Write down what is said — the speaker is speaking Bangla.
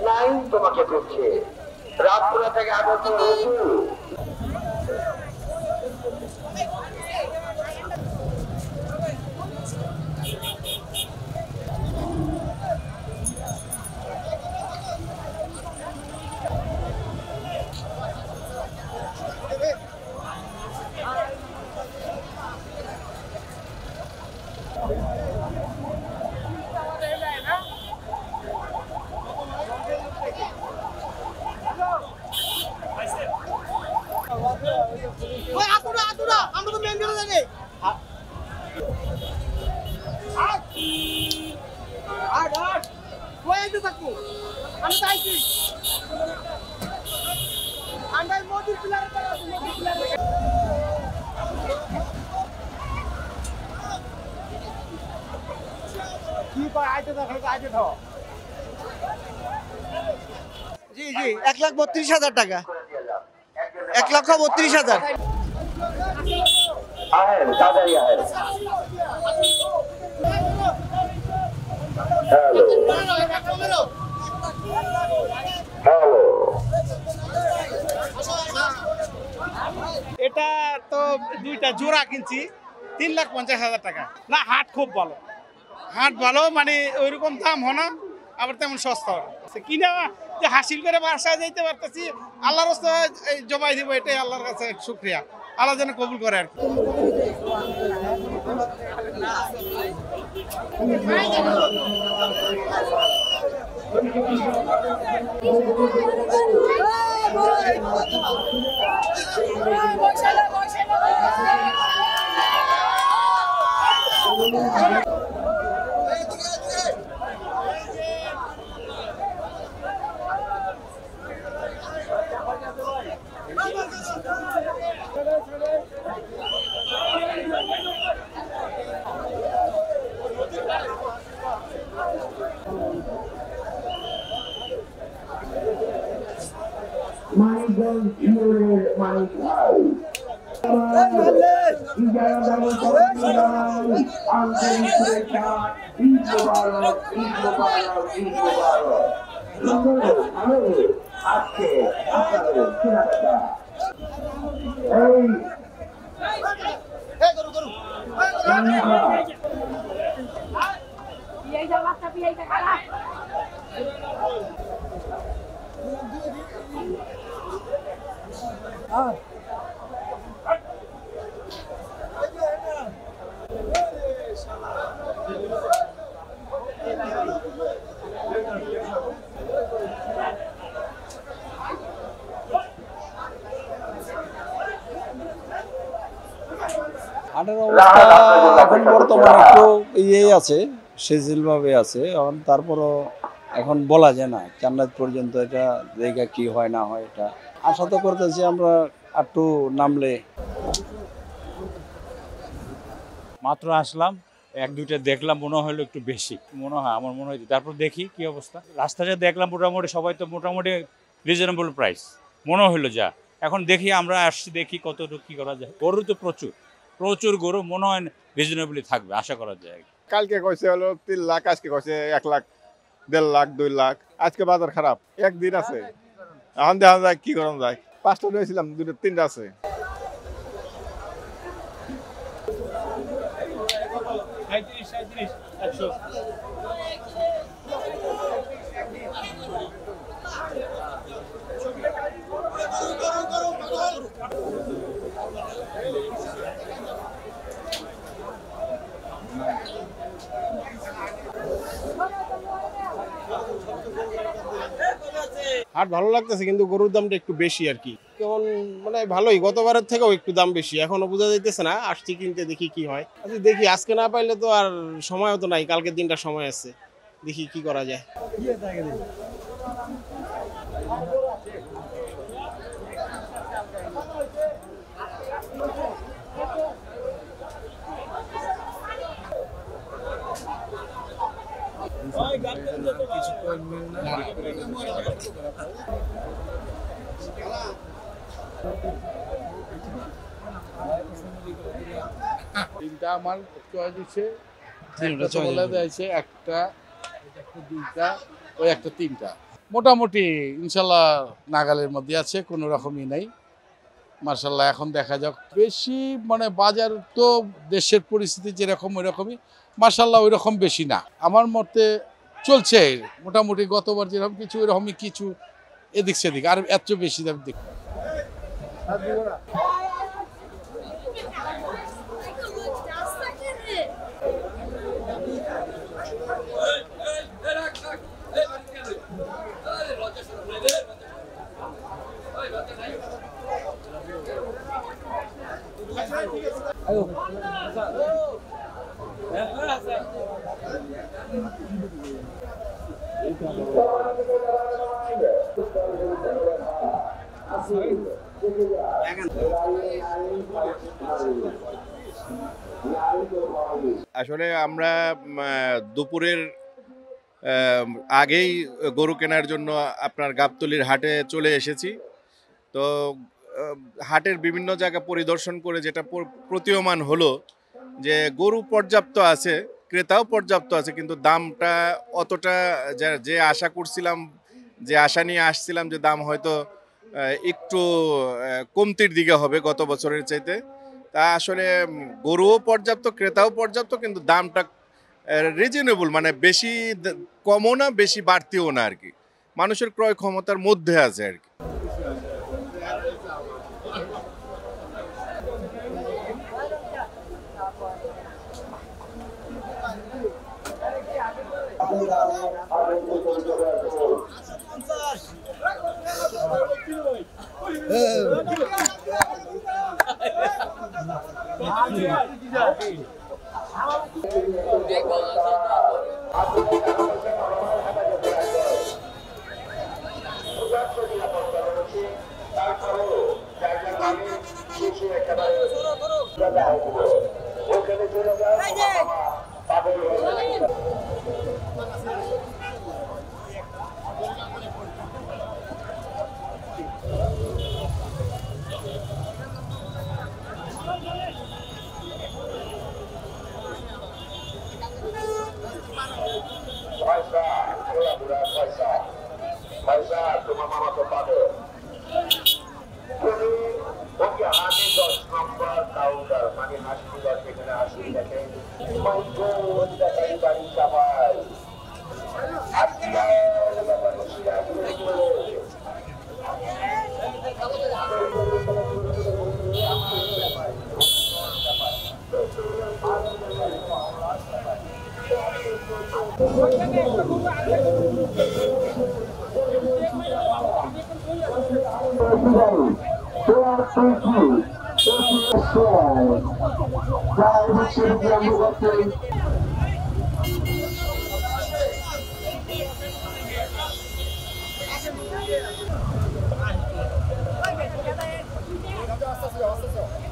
লাইন তোমাকে করছে রাতপুরা থেকে আগত জি জি 1,32,000 টাকা 1,32,000 আহেন তাড়াতাড়ি আহেন হ্যালো হ্যালো এটা তো দুইটা জোড়া কিনছি 3,50,000 টাকা না হাট খুব ভালো হাট ভালো মানে ওইরকম দাম হয় না আবার তেমন সস্তা কিনা যে হাসিল করে বাসায় যাইতে পারতেছি আল্লাহর রাস্তায় জবাই দিব এটাই আল্লাহর কাছে শুকরিয়া আল্লাহ যেন কবুল করে আর মানিকগঞ্জ ইউনিয়নের মানিক ভাই আন্তরিক শুভেচ্ছা ঈদ মোবারক ঈদ মোবারক ঈদ মোবারক আজকে আপনাদের কেনাকাটা হাটের অবস্থা এখন বর্তমানে একটু ইয়েই আছে শিথিলভাবে আছে এখন তারপরও এখন বলা যায় না চান্নাত পর্যন্ত এটা জায়গা কি হয় না হয় এটা আশা তো করতেছি আমরা একটু নামলে মাত্র আসলাম এক দুইটা দেখলাম মনে হলো একটু বেশি মনে হয় আমার মনে হয় তারপর দেখি কি অবস্থা রাস্তাটা দেখলাম মোটামুটি সবাই তো মোটামুটি রিজনেবল প্রাইস মনে হলো যা এখন দেখি আমরা আসছি দেখি কতটুকু কী করা যায় গরু তো প্রচুর প্রচুর গরু মনে হয় রিজনেবলি থাকবে আশা করা যায় কালকে কইছে হলো 3 লাখ আজকে কইছে 1 লাখ 1.5 লাখ 2 লাখ আজকে বাজার খারাপ একদিন আছে এখন দেখা যায় কি করা যায় 5টা নিয়েছিলাম 2টা 3টা আছে হাট ভালো লাগতেছে কিন্তু গরুর দামটা একটু বেশি আর কি কেমন মানে ভালোই গতবারের থেকেও একটু দাম বেশি এখনো বোঝা যাইতেছে না আসছি কিনতে দেখি কি হয় আচ্ছা দেখি আজকে না পাইলে তো আর সময়ও তো নাই কালকের দিনটা সময় আছে দেখি কি করা যায় তিনটা আমার চয়েস দিচ্ছে একটা একটা দুইটা, ওই একটা তিনটা। মোটামুটি ইনশাল্লাহ নাগালের মধ্যে আছে, কোনো রকমই নেই। মার্শাল্লাহ এখন দেখা যাক, বেশি মানে বাজার তো দেশের পরিস্থিতি যেরকম ওই রকমই, মার্শাল্লাহ ওই রকম বেশি না আমার মতে চলছে। মোটামুটি গতবার যেরকম কিছু ওইরকমই কিছু এদিক সেদিক, আর এত বেশি দাম দিক। আসলে আমরা দুপুরের আগেই গরু কেনার জন্য আপনার গাবতলীর হাটে চলে এসেছি। তো হাটের বিভিন্ন জায়গা পরিদর্শন করে যেটা প্রতীয়মান হলো যে গরু পর্যাপ্ত আছে, ক্রেতাও পর্যাপ্ত আছে, কিন্তু দামটা অতটা যে আশা করছিলাম, যে আশা নিয়ে আসছিলাম যে দাম হয়তো একটু কমতির দিকে হবে গত বছরের চাইতে, তা আসলে গরুও পর্যাপ্ত, ক্রেতাও পর্যাপ্ত, কিন্তু দামটা রিজনেবল, মানে বেশি কমও না বেশি বাড়তিও না আর কি, মানুষের ক্রয় ক্ষমতার মধ্যে আছে আর কি। Gracias.